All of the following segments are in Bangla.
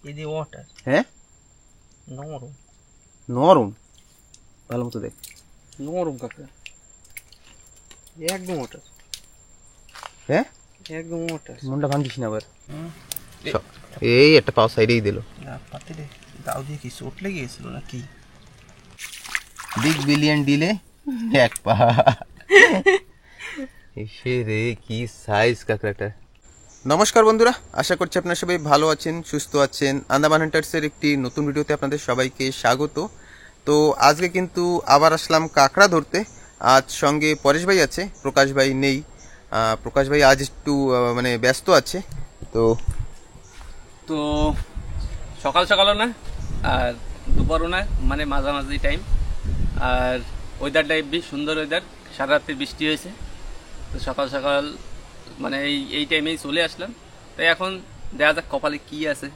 এই যে ওয়াটার। হ্যাঁ নরম নরম, ভালো মতো দেখ। নরম কাঁকড়া, একদম ওয়াটার। হ্যাঁ একদম ওয়াটার। মনটা ভাঙিস না আবার। এই একটা পাও সাইডেই দিল। পাতে রে দাও দিয়ে কি চোট লেগে গেছিল নাকি? বিগ বিলিয়ন ডিলে এক পা। এসে রে কি সাইজ কাঁকড়াটা। নমস্কার বন্ধুরা, আশা করছি আপনারা সবাই ভালো আছেন, সুস্থ আছেন। আন্দামান হান্টার্সের একটি নতুন ভিডিওতে আপনাদের সবাইকে স্বাগত। তো আজকে কিন্তু আবার আসলাম কাঁকড়া ধরতে। আজ সঙ্গে পরেশ ভাই আছে, প্রকাশ ভাই নেই। প্রকাশ ভাই আজ একটু মানে ব্যস্ত আছে। তো তো সকাল সকালও না আর দুপুরও না, মানে মাঝামাঝি টাইম। আর ওয়েদারটা বেশ সুন্দর ওয়েদার, সারা রাত্রি বৃষ্টি হয়েছে। তো সকাল সকাল মানে এই টাইমেই চলে আসলাম। তো এখন দেখা যাক কপালে কী আছে।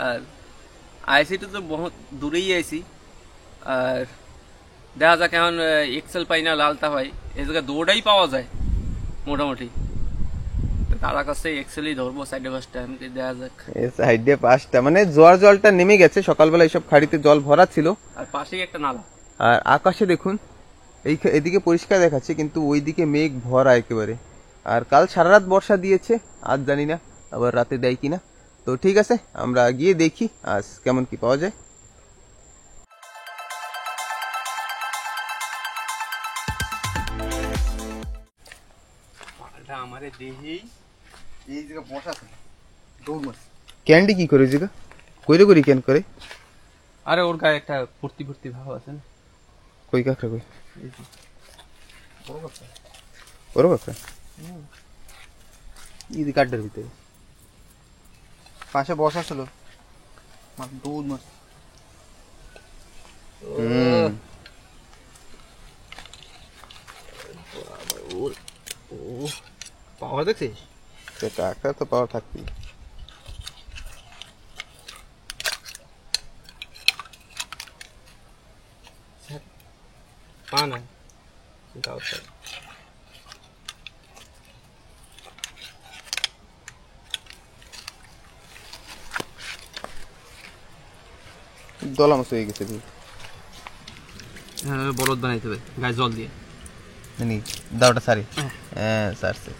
আর আইসিটা তো বহুত দূরেই আইসি। আর দেখা যাক এখন এক্সেল পাই না লালটা হয়, এই জায়গায় দৌড়াই পাওয়া যায় মোটামুটি। তারা কাছে এক্সেলই ধরবো সাইডে ফার্স্টে, আমি দেখা যাক। সাইডে পাঁচটা মানে জোয়ার জলটা নেমে গেছে, সকালবেলা এইসব খাড়িতে জল ভরা ছিল। আর পাশেই একটা নালা। আর আকাশে দেখুন, এদিকে পরিষ্কার দেখাচ্ছে কিন্তু ওইদিকে মেঘ ভরা একেবারে। আর কাল সারা রাত বর্ষা দিয়েছে, আজ জানি না আবার রাতে দেয় কিনা। তো ঠিক আছে, আমরা গিয়ে দেখি আজ কেমন কি পাওয়া যায়। আমারে দেহি এই জায়গা বসা আছে দৌড় মাছ। ক্যান্ডি কি করে জায়গা কইরে করি কেন করে? আরে ওর গায়ে একটা ফুর্তি ফুর্তি ভাব আছে না। কই কাঁকড়া কই? বড় কাঁকড়া, বড় কাঁকড়া এই কাঠটার ভিতরে পাশে বসা ছিল, দৌড় মাছ। পাওয়ার দেখছিস? কাঁকড়া তো পাওয়া থাকবেই। পা না দলা মাছ হয়ে গেছে। বরদ বানাইতে হবে গায়ে জল দিয়ে। জানি দাওটা সারি। হ্যাঁ সারছে।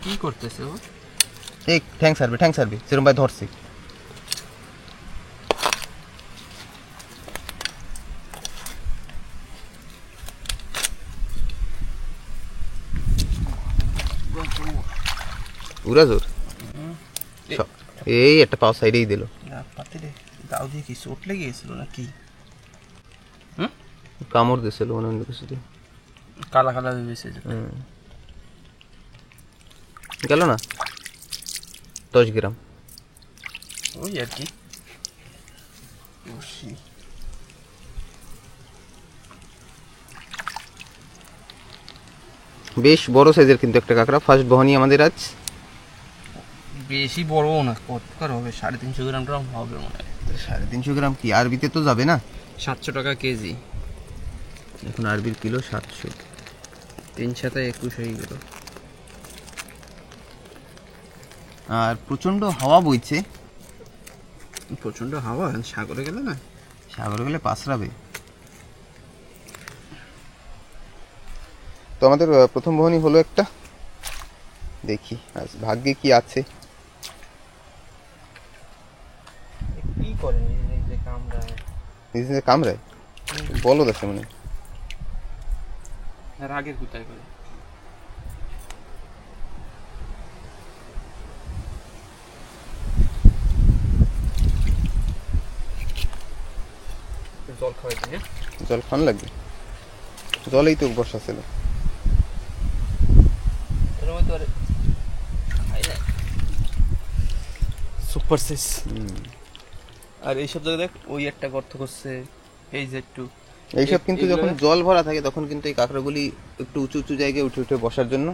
কি করতেছে ও? এই ঠ্যাং সারবে সেরকম ভাই ধরছে। পুরা জোর। এই একটা পাও সাইডেই দিল। পাতে রে দাও দিয়ে কি চোট লেগে গেছিল নাকি? কামড় দিয়েছিল মনে অন্য কিছু দিয়ে। কালা কালা ভেবেছে গেল না 10 গ্রাম। ওই আর কি। বেশ বড় সাইজের কিন্তু একটা কাঁকড়া, ফার্স্ট বহনি আমাদের আজ। বেশি বড় না, কতকার হবে? 350 গ্রাম ট্রাম হবে মনে হয়। 350 গ্রাম কি আরবিতে তো যাবে না? 700 টাকা কেজি। এখন আরবির কিলো 700। 3×7=21 হয়ে গেল। আর প্রচন্ড হাওয়া বইছে। প্রচন্ড হাওয়া, সাগরে গেলে না? সাগরে গেলে পাছড়াবে। তো আমাদের প্রথম বহনি হলো একটা, দেখি আজ ভাগ্যে কি আছে। কি করে নিজে কামড়ায়? নিজে কামড়ায় বলদ আছে মানে। আর আগের কোথায় করে জল খাওয়াই দিই। জল খান লাগবে, জলেই তো বর্ষা ছিল। Super size. আর এইসব জায়গায় দেখ ওই একটা গর্ত করছে, এই যে একটু এইসব কিন্তু যখন জল ভরা থাকে তখন কিন্তু এই কাঁকড়াগুলি একটু উঁচু উঁচু জায়গায় উঠে উঠে বসার জন্য।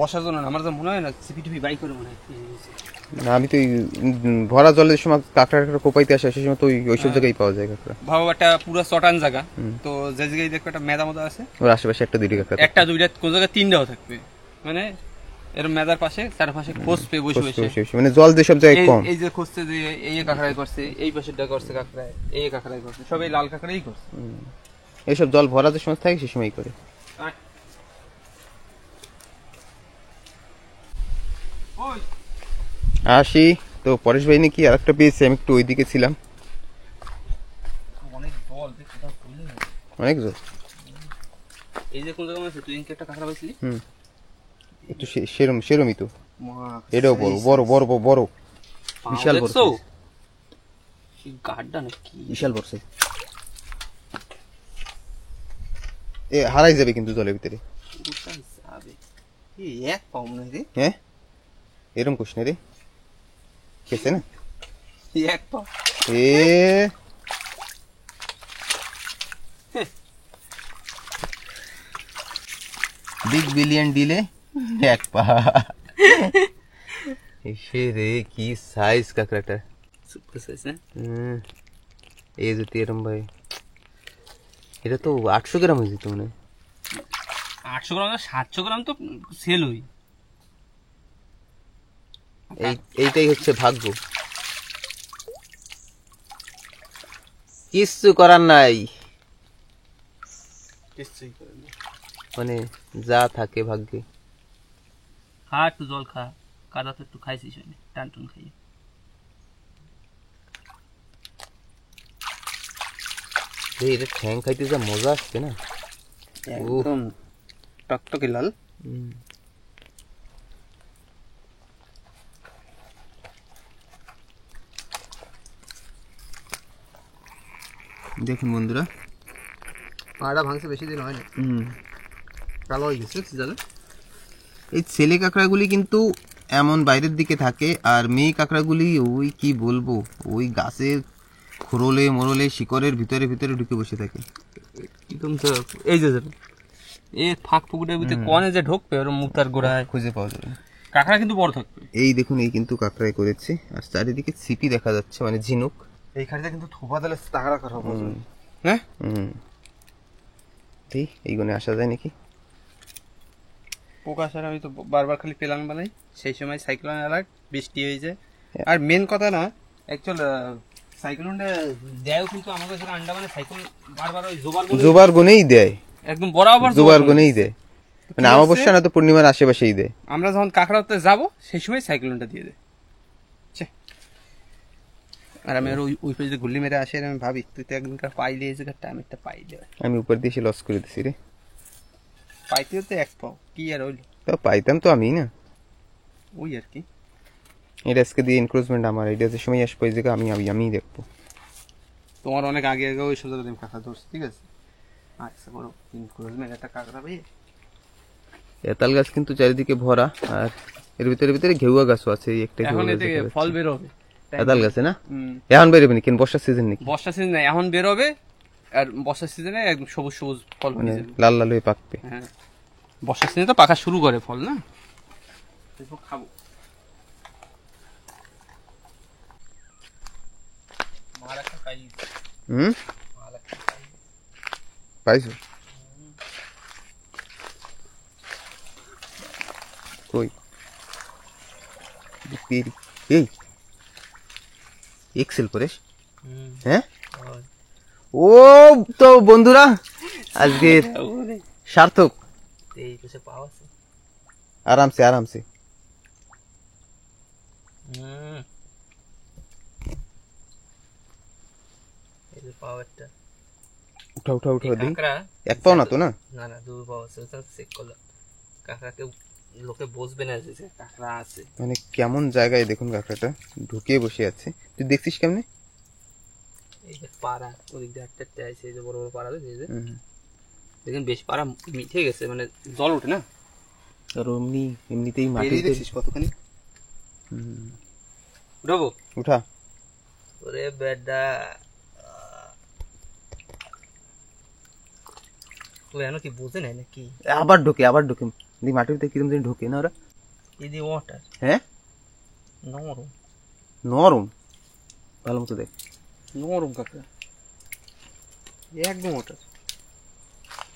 বসার জন্য না, আমার তো মনে হয় না সিপি টিপি বাই করে মনে হয়। না আমি তো ভরা জলের সময় কাঁকড়া কোপাইতে আসে, সেই সময় তো ওইসব জায়গায় পাওয়া যায় কাঁকড়া। ভাবো একটা পুরো চটান জায়গা, তো যে জায়গায় দেখো একটা মেদা মতো আছে, ওর আশেপাশে একটা দুইটা কাঁকড়া, একটা দুইটা কোন জায়গায় তিনটাও থাকবে, মানে এরকম মেদার পাশে চারপাশে খোঁজবে বসে বসে। মানে জল যেসব জায়গায় কম। এই যে খুঁজছে যে এই কাঁকড়াই করছে, এই পাশেরটা করছে কাঁকড়ায়, এই কাঁকড়াই করছে, সব এই লাল কাঁকড়াই করছে। এইসব জল ভরা যে সময় থাকে সে সময় করে। ওই আসি তো পরেশ ভাই নাকি আর একটা পেয়েছি, আমি একটু ওইদিকে ছিলাম। অনেক জল দেখতে দাও, বুঝলি না? অনেক জল। এই যে কোন জায়গা আছে, তুই একটা কাঁকড়া পাইছিলি? একটু সেরমই তো। এটাও বড় বড় বড় বড় বিশাল বড় দেখছো? এই গাড্ডা নাকি? বিশাল বড় size। এ হারাই যাবে কিন্তু জলের ভিতরে। কোথায় যাবে? এই এক পাও মনে হয় রে। হ্যাঁ এরম কোশ না রে, খেছে না এই এক পাও। এ বিগ বিলিয়ন ডিলে এক পা। এসে রে কি সাইজ কাঁকড়াটা, সুপার সাইজ না? এই যদি এরম ভাই, এটা তো 800 গ্রাম হয়ে যেত মনে হয়। 800 গ্রাম না, 700 গ্রাম তো সেল হই। এইটাই হচ্ছে ভাগ্য, কিচ্ছু করার নাই, কিছুই করে না। মানে যা থাকে ভাগ্যে। খা একটু জল খা, কাদা তো একটু খাইছিস আমি টান টান খাইয়ে। এটা ঠ্যাং খাইতে যা মজা আসছে না, একদম টকটকে লাল। দেখুন বন্ধুরা, পাড়া ভাঙছে বেশি দিন হয় না, কালো হয়ে গেছে দাদা। এই ছেলে কাঁকড়াগুলি কিন্তু এমন বাইরের দিকে থাকে, আর মেয়ে কাঁকড়াগুলি ওই কি বলবো, ওই গাছের খোরলে মোরলে শিকড়ের ভিতরে ভিতরে ঢুকে বসে থাকে। একদম তো এই যে এ ফাঁক পুকুরের ভিতরে কনে যে ঢুকবে ওর মুক্তার গোড়ায় খুঁজে পাওয়া যাবে না। কাঁকড়া কিন্তু বড় থাকবে। এই দেখুন, এই কিন্তু কাঁকড়াই করেছে, আর চারিদিকে ছিপি দেখা যাচ্ছে, মানে ঝিনুক। এই খাড়িতে কিন্তু থোপা দিলে তাগড়া করা হবে হ্যাঁ, এই গুণে আসা যায় নাকি? পোকা ছাড়া আমি তো বারবার খালি পেলাম বানাই, সেই সময় সাইক্লোন অ্যালার্ট, বৃষ্টি হয়ে যায়। আর মেন কথা না, অ্যাকচুয়াল সাইক্লোনটা দেয় কিন্তু আমাদের কাছে আন্ডামানে সাইক্লোন বারবার ওই জোবার গুনেই দেয়, একদম বরাবর জোবার গুনেই দেয়, মানে অমাবস্যা না তো পূর্ণিমার আশেপাশেই দেয়। আমরা যখন কাঁকড়াতে যাবো সেই সময় সাইক্লোনটা দিয়ে দেয়। আর আমি আর ওই পেজে গুল্লি মেরে আসি, আর আমি ভাবি তুই তো একদিনকার পাইলে এই জায়গাটা, আমি একটা পাইলে আমি উপর দিয়ে এসে লস করে দিছি রে, পাইতেও তো এক পাও কি আর হইলো, তো পাইতাম তো আমি না, ওই আর কি। এটা আজকে দিয়ে এনক্রোচমেন্ট আমার, এটা যে সময় আসবো এই জায়গা আমি দেখবো। তোমার অনেক আগে আগে ওই সুযোগ আমি কাঁকড়া ধরছি, ঠিক আছে। আচ্ছা বড় ইনক্রোচমেন্ট একটা কাঁকড়া পেয়ে। এতাল গাছ কিন্তু চারিদিকে ভরা, আর এর ভিতরে ঘেউয়া গাছও আছে, এই একটা এখন এতে ফল বের হবে এতাল গাছে না, এখন বেরোবে নাকি বর্ষার সিজন নাকি? বর্ষা সিজন এখন বের হবে, আর বর্ষার সিজনে একদম সবুজ সবুজ ফল মানে হয়ে যাবে। লাল লাল হয়ে পাকবে। হ্যাঁ, বর্ষার সিজনে তো পাকা শুরু করে ফল না, খাবো। পাইছো কই? এই এক্সেল পরেশ, হ্যাঁ ও তো বন্ধুরা আজকের সার্থক, এই তো সে পাওয়া আছে। আরামসে আরামসে। এই যে পাওয়ারটা উঠা উঠা উঠা দিই, কাঁকড়া এক পাও না তো না? না না, দু পাওয়া আছে, চেক করলাম। কাঁকড়াকে লোকে বসবে না যে কাঁকড়া আছে, মানে কেমন জায়গায় দেখুন কাঁকড়াটা ঢুকিয়ে বসে আছে, তুই দেখছিস কেমনে? এই যে পাড়া ওদিক দিয়ে একটা আছে, এই যে বড় বড় পাড়া আছে, এই যে দেখেন বেশ পাড়া মিঠে গেছে, মানে জল ওঠে না। আর এমনিতেই মাটি দেখছিস কতখানি উঠাবো? উঠা। ওরে বেডা, ও এনো কি বোঝে নাই নাকি? আবার ঢোকে দি মাটির ভিতরে কিরম দিন ঢোকে না ওরা। এই যে ওয়াটার, হ্যাঁ নরম নরম, ভালো মতো দেখ, নরম কাঁকড়া, একদম ওয়াটার,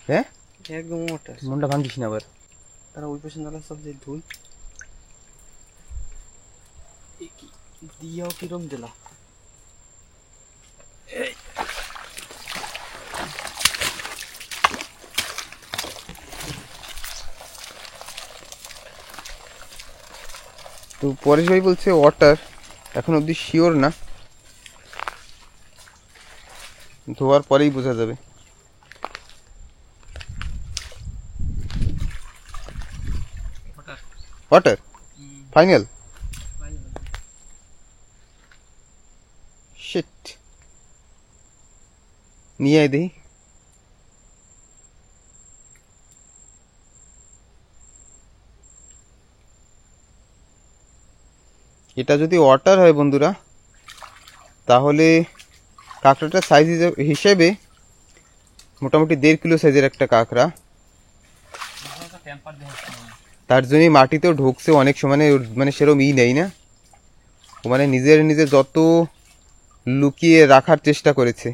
হ্যাঁ একদম ওয়াটার। মনটা ভাঙিস না আবার। তারা ওই পাশে নালা সব যে ধুই, দিয়াও কিরম দিলা তো পরেশ ভাই বলছে ওয়াটার, এখন অবধি শিওর না, ধোয়ার পরেই বোঝা যাবে। Water final. শিট, নিয়ে আয় দেখি। এটা যদি ওয়াটার হয় বন্ধুরা, তাহলে কাঁকড়াটার সাইজ হিসেবে মোটামুটি 1.5 কিলো সাইজের একটা কাঁকড়া। তার জন্যই মাটিতেও ঢুকছে অনেক সময়, মানে সেরকম নেই না, ও মানে নিজের যত লুকিয়ে রাখার চেষ্টা করেছে।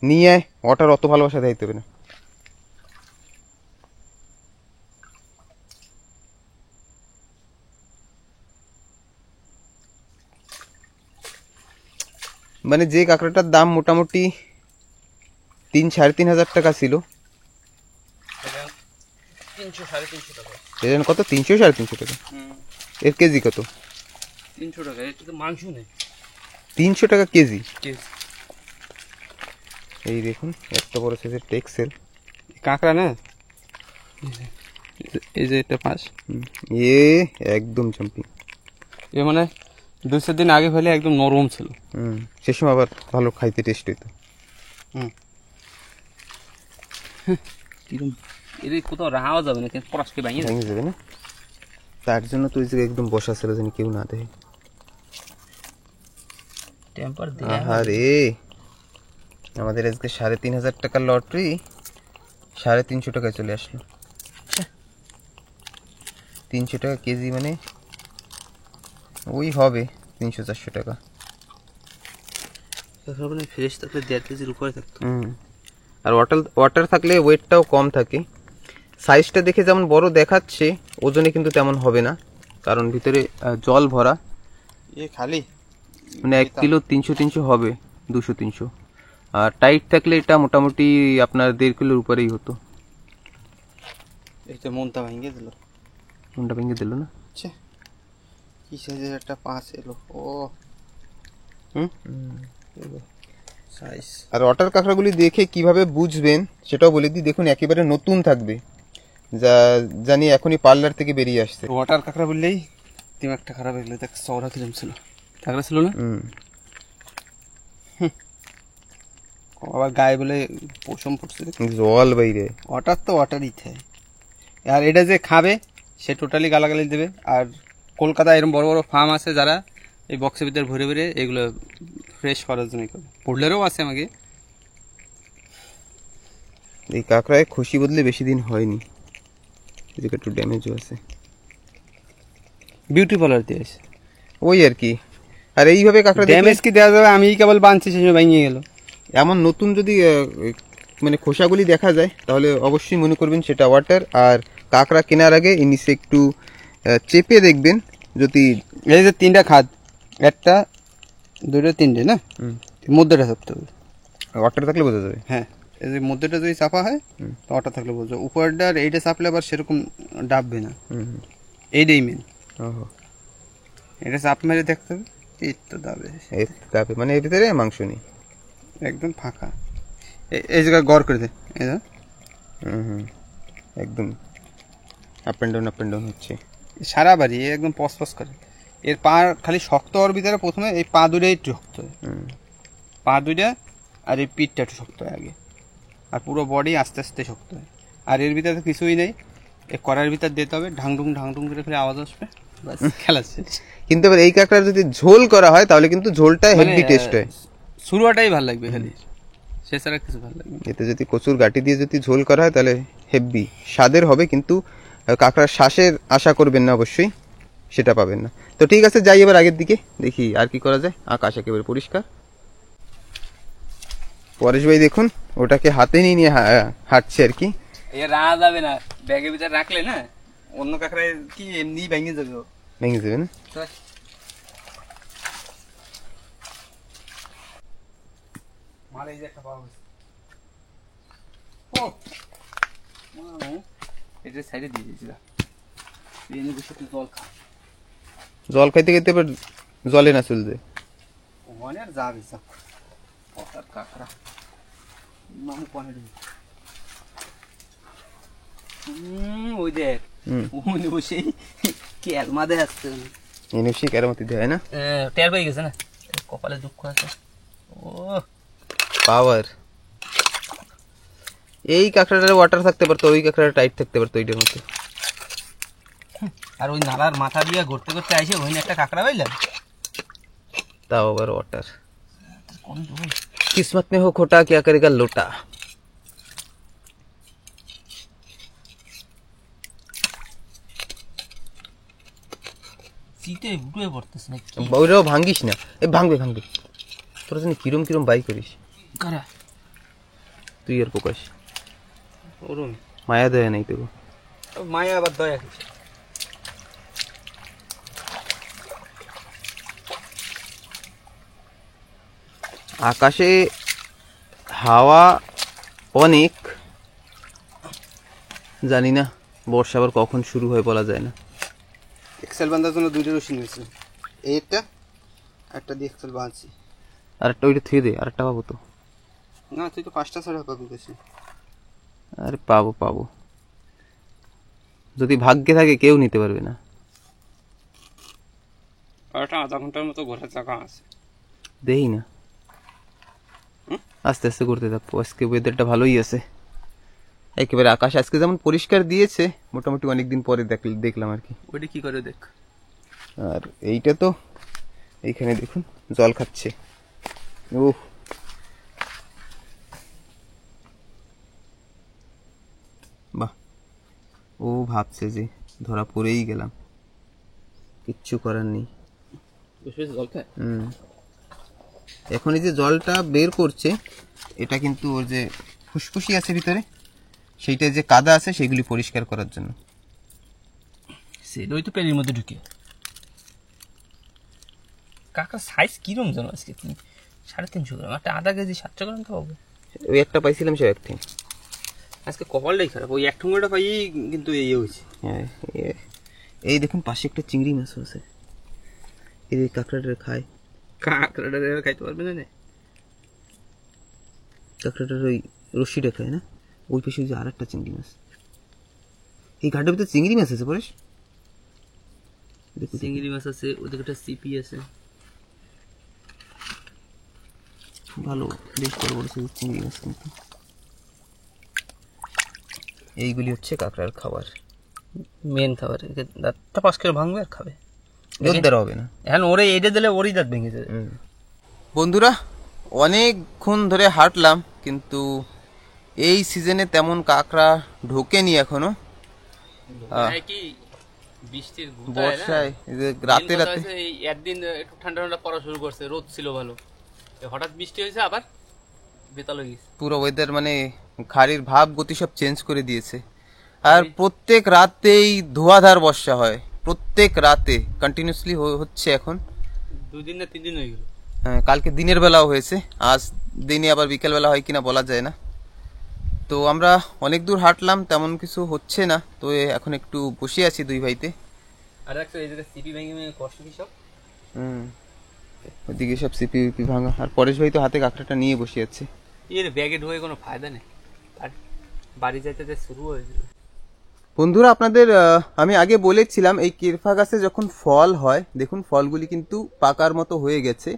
নিয়ে ওয়াটার অত ভালোবাসা দিতে হবে না। মানে যে কাঁকড়াটার দাম মোটামুটি 3-3.5 হাজার টাকা ছিল, 300-350 টাকা। এর কত? 300-350 টাকা। এর কেজি কত? 300 টাকা। এটা তো মাংস নেই। 300 টাকা কেজি। কেজি এই দেখুন একটা বড় সাইজের টেক্সেল কাঁকড়া না, এই যে এটা পাঁচ, এ একদম জাম্পিং। এ মানে 2-4 দিন আগে ফেলে একদম নরম ছিল। সে সময় আবার ভালো খাইতে টেস্ট হইতো। কিরম এর কোথাও রাহাও যাবে না, কিন্তু পরাশকে ভাঙিয়ে ভেঙে যাবে না, তার জন্য তো ওই জায়গায় একদম বসা ছিল যেন কেউ না দেখে। টেম্পার আরে আমাদের আজকে 3,500 টাকার লটারি 350 টাকায় চলে আসলো। 300 টাকা কেজি মানে ওই হবে 300-400 টাকা। ফ্রেশ থাকলে 1.5 কেজির উপরে থাকতো। আর ওয়াটার থাকলে ওয়েটটাও কম থাকে। সাইজটা দেখে যেমন বড় দেখাচ্ছে, ওজনে কিন্তু তেমন হবে না, কারণ ভিতরে জল ভরা। এ খালি মানে 1 কিলো 300 হবে, 200-300। আর টাইট থাকলে এটা মোটামুটি আপনার 1.5 কিলোর উপরেই হতো। এটা মনটা ভেঙে দিল। মনটা ভেঙে দিল না? আচ্ছা, কি সাইজের একটা পাঁচ এলো। ও সাইজ। আর ওয়াটার কাঁকড়াগুলি দেখে কিভাবে বুঝবেন সেটাও বলে দিই। দেখুন একেবারে নতুন থাকবে, যা জানি এখনই পার্লার থেকে বেরিয়ে আসছে। ওয়াটার কাঁকড়া বললেই দিমাগটা খারাপ হয়ে গেলো। দেখ চওড়া কিরম ছিল, কাঁকড়া ছিল না? আবার গায়ে বলে পশম পড়ছে। জল বাইরে। ওয়াটার তো ওয়াটারই থাকে। আর এটা যে খাবে সে টোটালি গালাগালি দেবে। আর কলকাতায় এরকম বড় বড় ফার্ম আছে যারা এই বক্সের ভিতরে ভরে ভরে এগুলো ফ্রেশ করার জন্য করে। পোডলারও আছে আমাকে। এই কাঁকড়ায় খুশি বদলে বেশি দিন হয়নি, এদিকে একটু ড্যামেজও আছে। বিউটি পার্লার দিয়ে আছে ওই আর কি। আর এইভাবে কাঁকড়া ড্যামেজ কি দেওয়া যাবে? আমি কেবল বানছি, সেই সময় ভেঙে গেল। এমন নতুন যদি মানে খোসাগুলি দেখা যায় তাহলে অবশ্যই মনে করবেন সেটা ওয়াটার। আর কাঁকড়া কেনার আগে নিচে একটু চেপে দেখবেন যদি এই যে 3টা খাদ, 1টা 2টা 3টে না, মধ্যেটা চাপতে হবে। ওয়াটার থাকলে বোঝা যাবে। হ্যাঁ, এই যে মধ্যেটা যদি চাপা হয় তো ওটা থাকলে বোঝা। উপরটা আর এইটা চাপলে আবার সেরকম ডাববে না। এইটাই মেন। ওহো, এটা চাপ মেরে দেখতে হবে। এই তো দাবে, তারপরে মানে এর ভিতরে মাংস নেই, একদম ফাঁকা। এই জায়গায় গড় করে দে। এই না, একদম আপ অ্যান্ড ডাউন হচ্ছে সারা বাড়ি একদম পস পস করে। এর পা খালি শক্ত হওয়ার ভিতরে প্রথমে এই পা দুটাই একটু শক্ত হয়, পা দুইটা আর এই পিঠটা একটু শক্ত হয় আগে, আর পুরো বডি আস্তে আস্তে শক্ত হয়। আর এর ভিতরে তো কিছুই নেই, এই কড়ার ভিতর দিতে হবে, ঢাংঢুং ঢাংঢুং করে ফেলে আওয়াজ আসবে, বাস খেলা শেষ। কিন্তু এবার এই কাঁকড়ার যদি ঝোল করা হয় তাহলে কিন্তু ঝোলটা হেলদি টেস্ট হয়। শুরুটাই ভালো লাগবে খালি, সে ছাড়া কিছু ভালো লাগবে। এতে যদি কচুর গাঁটি দিয়ে যদি ঝোল করা হয় তাহলে হেভি স্বাদের হবে, কিন্তু কাঁকড়ার শ্বাসের আশা করবেন না, অবশ্যই সেটা পাবেন না। তো ঠিক আছে, যাই এবার আগের দিকে, দেখি আর কি করা যায়। আকাশ একেবারে পরিষ্কার। পরেশ ভাই দেখুন ওটাকে হাতে নিয়ে নিয়ে হাঁটছে আর কি। এ রাখা যাবে না, ব্যাগের ভিতরে রাখলে না অন্য কাঁকড়ায় কি এমনি ভেঙে যাবে, ভেঙে যাবে না। মাল এই যে একটা পাওয়া গেছে। ও এটা সাইডে দিয়ে দিয়েছিলাম, এনে বসে তুই জল খা। জল খাইতে খাইতে এবার জলে না চলবে। ওখানে আর যাবে সব পটার কাঁকড়া নাম কোনে রে। ওই দেখ ওখানে বসে ক্যালমা দে আসছে, এনএফসি কেরামতি দেয় না, টের পেয়ে গেছে না, কপালে দুঃখ আছে। ও পাওয়ার। এই কাঁকড়াটার ওয়াটার থাকতে পারতো, ওই কাঁকড়াটা টাইট থাকতে পারতো ওইটার মধ্যে। আর ওই নালার মাথা দিয়ে ঘুরতে ঘুরতে আইসে ওই একটা কাঁকড়া পাইলাম, তাও আবার ওয়াটার। কোন জল किस्मत में हो खोटा क्या करेगा लोटा। শীতে উঠে পড়তেছে না ওইটাও ভাঙ্গিস না, এ ভাঙবে ভাঙবে। তোরা জানি কিরম কিরম বাই করিস কারা তুই আর প্রকাশ, অরুণ মায়া দেয় নাই তো। মায়া আবার দয়া কিছু। আকাশে হাওয়া অনেক, জানি না বর্ষা আবার কখন শুরু হয় বলা যায় না। এক্সেল বাঁধার জন্য 2টা রশি নিয়েছি, এইটা একটা দিয়ে এক্সেল বাঁধছি। আর একটা ওইটা থুয়ে দে, আর একটা পাবো তো। না তুই তো 5টা ছাড়া পাবি বেশি। আরে পাবো পাবো, যদি ভাগ্যে থাকে কেউ নিতে পারবে না। আর একটা আধা ঘন্টার মতো ঘোরার জায়গা আছে, দেই না, আস্তে আস্তে করতে থাকবো। আজকে ওয়েদারটা ভালোই আছে একেবারে, আকাশ আজকে যেমন পরিষ্কার দিয়েছে, মোটামুটি অনেকদিন পরে দেখলাম আর কি। ওইটা কি করে দেখ। আর এইটা তো এইখানে দেখুন জল খাচ্ছে। ওহ বাহ, ও ভাবছে যে ধরা পড়েই গেলাম, কিচ্ছু করার নেই। জল খায় এখন এই যে জলটা বের করছে, এটা কিন্তু ওর যে ফুসফুসি আছে ভিতরে, সেইটা যে কাদা আছে সেগুলি পরিষ্কার করার জন্য। সেটাই তো পেরির মধ্যে ঢুকে। কাকা সাইজ কিরম জানো আজকে তুমি? 350 গ্রাম, একটা আধা কেজি 700 গ্রাম তো হবে। ওই একটা পাইছিলাম সে একদিন। আজকে কপালটাই খারাপ, ওই এক ঠুঙ্গাটা পাই কিন্তু এই হয়েছে। হ্যাঁ এই দেখুন পাশে একটা চিংড়ি মাছ আছে, এই যে কাঁকড়াটা খায়। কাঁকড়াটা খাইতে পারবে না, কাঁকড়াটার ওই রশ্মিটা খায় না, ওই পাশে যে আর একটা চিংড়ি মাছ। এই ঘাটের ভিতরে চিংড়ি মাছ আছে পরেশ, চিংড়ি মাছ আছে, ওদিকে একটা সিপি আছে। ভালো বেশ বড় বড় সাইজের চিংড়ি মাছ কিন্তু। এইগুলি হচ্ছে কাঁকড়ার খাবার, মেন খাবার। দাঁতটা 5 কিলো ভাঙবে আর খাবে, দুধ দেওয়া হবে না। এখন ওরে এইটা দিলে ওরই দাঁত ভেঙে যাবে। বন্ধুরা অনেকক্ষণ ধরে হাঁটলাম, কিন্তু এই সিজনে তেমন কাঁকড়া ঢোকেনি এখনো। কি বৃষ্টির বর্ষায় এই যে রাতে রাতে একদিন একটু ঠান্ডা ঠান্ডা পড়া শুরু করছে, রোদ ছিল ভালো, হঠাৎ বৃষ্টি হয়েছে, আবার বেতাল হয়ে গেছে। পুরো ওয়েদার মানে খাড়ির ভাব গতি সব চেঞ্জ করে দিয়েছে। আর প্রত্যেক রাতেই ধোঁয়াধার বর্ষা হয়, প্রত্যেক রাতে কন্টিনিউসলি হচ্ছে এখন। 2 দিন না 3 দিন হয়ে গেল। কালকে দিনের বেলাও হয়েছে, আজ দিনে আবার বিকেল বেলা হয় কিনা বলা যায় না। তো আমরা অনেক দূর হাঁটলাম, তেমন কিছু হচ্ছে না, তো এখন একটু বসে আছি দুই ভাইতে। আর একটা এই জায়গায় সিপি ভেঙে ভেঙে কষ্ট কি সব। ওইদিকে সব সিপি উপি ভাঙা, আর পরেশ ভাই তো হাতে কাঁকড়াটা নিয়ে বসে আছে। এর ব্যাগে ঢুকে কোনো ফায়দা নেই, আর বাড়ি যাইতে যে শুরু হয়েছিল। বন্ধুরা আপনাদের আমি আগে বলেছিলাম এই কেরফা গাছে যখন ফল হয়, দেখুন ফলগুলি কিন্তু পাকার মতো হয়ে গেছে।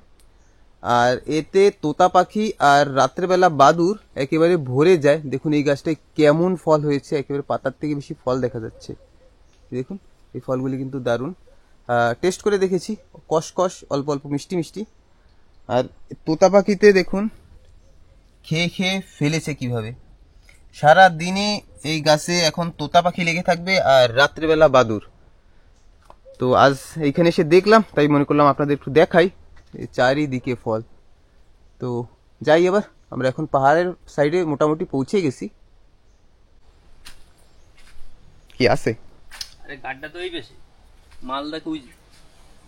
আর এতে তোতা পাখি আর রাত্রেবেলা বাদুর একেবারে ভরে যায়। দেখুন এই গাছটায় কেমন ফল হয়েছে, একেবারে পাতার থেকে বেশি ফল দেখা যাচ্ছে। দেখুন এই ফলগুলি কিন্তু দারুণ, টেস্ট করে দেখেছি, কষকষ অল্প অল্প মিষ্টি মিষ্টি। আর তোতা পাখিতে দেখুন খেয়ে খেয়ে ফেলেছে কিভাবে। সারা দিনে এই গাছে এখন তোতা পাখি লেগে থাকবে আর রাত্রেবেলা বাদুর। তো আজ এইখানে এসে দেখলাম, তাই মনে করলাম আপনাদের একটু দেখাই, চারিদিকে ফল। তো যাই এবার, আমরা এখন পাহাড়ের সাইডে মোটামুটি পৌঁছে গেছি। কি আছে? আরে গাড্ডা তো এই বেশি মালদা কুই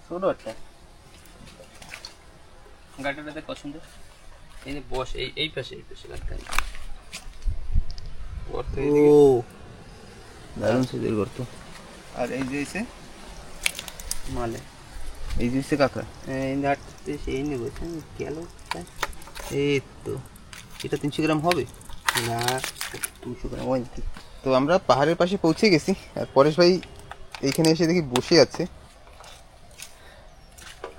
ছোট একটা গাড্ডাটা দেখ পছন্দ। এই যে বস এই পাশে রাখতে হবে। গর্ত ও এইদিকে। দারুণ সাইজের গর্ত। আর এই যে এসে মালে এই যে এসে কাঁকড়া, এই নাটতে সেই নেব গেল এই তো এটা 300 গ্রাম হবে না 200 গ্রাম হয় নাকি? তো আমরা পাহাড়ের পাশে পৌঁছে গেছি, আর পরেশ ভাই এইখানে এসে দেখি বসে আছে।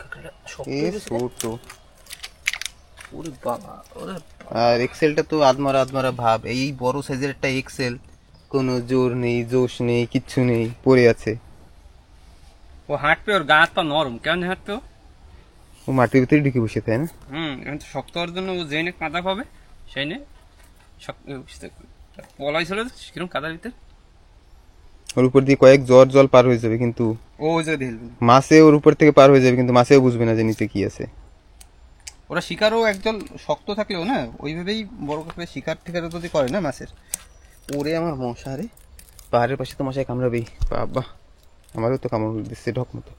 কাঁকড়াটা শক্ত এ হয়ে গেছে রে। ছোট, ওরে বাবা ওরে আর এক্সেলটা তো আধমারা আধমারা ভাব। এই বড় সাইজের একটা এক্সেল, কোনো জোর নেই, জোশ নেই, কিচ্ছু নেই, পড়ে আছে। ও হাঁটবে, ওর গা হাত পা নরম, কেমন হাঁটবে ও? ও মাটির ভিতরে ঢুকে বসে, তাই না? এখন তো শক্ত হওয়ার জন্য ও যেই কাদা পাবে সেই নে পলাই ছিল কিরকম কাদার ভিতরে। ওর উপর দিয়ে কয়েক জ্বর জল পার হয়ে যাবে, কিন্তু ও ওই জায়গায় ঢেলবে। মাছে ওর উপর থেকে পার হয়ে যাবে, কিন্তু মাছেও বুঝবে না যে নিচে কি আছে। ওরা শিকারও একদল শক্ত থাকলেও না ওইভাবেই বড় কাঁকড়া শিকার টিকারও যদি করে না মাছের। ওরে আমার মশা রে, পাহাড়ের পাশে তো মশায় কামড়াবেই। বাবা, আমারও তো কামড় দিচ্ছে ঢক মতো।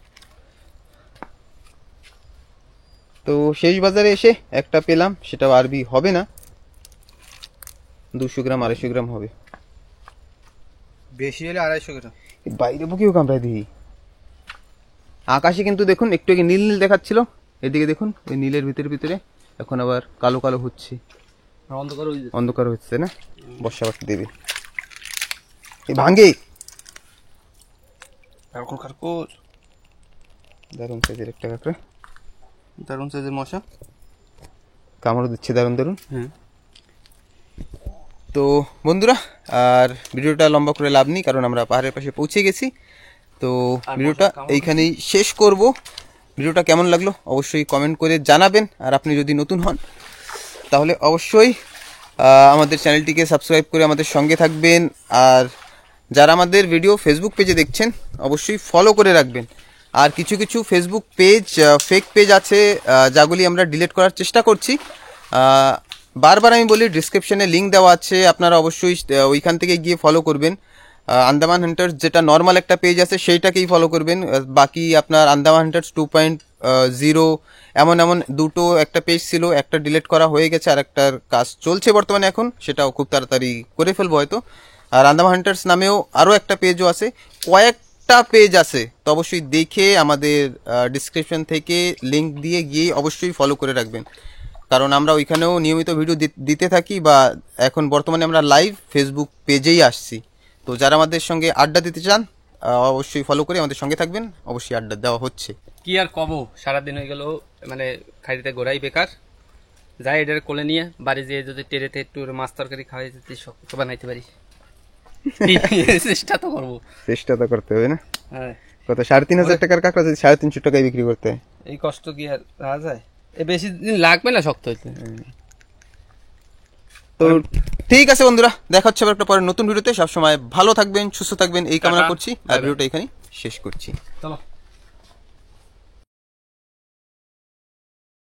তো শেষ বাজারে এসে একটা পেলাম, সেটাও আরবি হবে না, 200 গ্রাম 250 গ্রাম হবে। বেশি হলে 250 গ্রাম। এই বাইরে বুকেও কামড়ায় দিই। আকাশে কিন্তু দেখুন একটু আগে নীল নীল দেখাচ্ছিল, এদিকে দেখুন ওই নীলের ভিতরে ভিতরে এখন আবার কালো কালো হচ্ছে, অন্ধকার হয়ে যাচ্ছে। অন্ধকার হচ্ছে না, বর্ষা বাড়তে দেবে। এই ভাঙ্গে কারকর কারকর দারুণ সাইজের একটা কাঁকড়া, দারুণ সাইজের মশা। কামড় দিচ্ছে দারুণ দারুণ। হ্যাঁ তো বন্ধুরা, আর ভিডিওটা লম্বা করে লাভ নেই, কারণ আমরা পাহাড়ের পাশে পৌঁছে গেছি। তো আর ভিডিওটা মশা কামড় এইখানেই শেষ করব। ভিডিওটা কেমন লাগলো অবশ্যই কমেন্ট করে জানাবেন, আর আপনি যদি নতুন হন তাহলে অবশ্যই আমাদের চ্যানেলটিকে সাবস্ক্রাইব করে আমাদের সঙ্গে থাকবেন। আর যারা আমাদের ভিডিও ফেসবুক পেজে দেখছেন অবশ্যই ফলো করে রাখবেন। আর কিছু কিছু ফেসবুক পেজ ফেক পেজ আছে, যাগুলি আমরা ডিলিট করার চেষ্টা করছি। বারবার আমি বলি, ডিসক্রিপশনে লিঙ্ক দেওয়া আছে, আপনারা অবশ্যই ওইখান থেকে গিয়ে ফলো করবেন। আন্দামান হান্টার্স যেটা নর্মাল একটা পেজ আছে সেইটাকেই ফলো করবেন। বাকি আপনার আন্দামান হান্টার্স 2.0 এমন এমন দুটো একটা পেজ ছিল, একটা ডিলিট করা হয়ে গেছে, আর একটার কাজ চলছে বর্তমানে এখন, সেটাও খুব তাড়াতাড়ি করে ফেলবো হয়তো। আর আন্দামান হান্টার্স নামেও আরও একটা পেজও আছে, কয়েকটা পেজ আছে, তো অবশ্যই দেখে আমাদের ডিসক্রিপশন থেকে লিঙ্ক দিয়ে গিয়ে অবশ্যই ফলো করে রাখবেন, কারণ আমরা ওইখানেও নিয়মিত ভিডিও দিতে থাকি, বা এখন বর্তমানে আমরা লাইভ ফেসবুক পেজেই আসছি। তো যারা আমাদের সঙ্গে আড্ডা দিতে চান অবশ্যই ফলো করে আমাদের সঙ্গে থাকবেন, অবশ্যই আড্ডা দেওয়া হচ্ছে। কি আর কব, সারাদিন হয়ে গেল মানে খাইতে ঘোরাই বেকার। যাই এটার কোলে নিয়ে বাড়ি যেয়ে যদি টেরেতে একটু মাছ তরকারি খাওয়াই যেতে শক্ত বানাইতে পারি। চেষ্টা তো করবো। চেষ্টা তো করতে হবে না, হ্যাঁ, কত 3,500 টাকার কাঁকড়া যদি 350 টাকায় বিক্রি করতে হয়। এই কষ্ট কি আর রাখা যায়? এ বেশি দিন লাগবে না শক্ত হইতে। তো ঠিক আছে বন্ধুরা, দেখা হচ্ছে আবার একটা পরে নতুন ভিডিওতে। সবসময় ভালো থাকবেন, সুস্থ থাকবেন এই কামনা টাটা। করছি, আর বাই বাই। ভিডিওটা এখানেই শেষ করছি। চলো।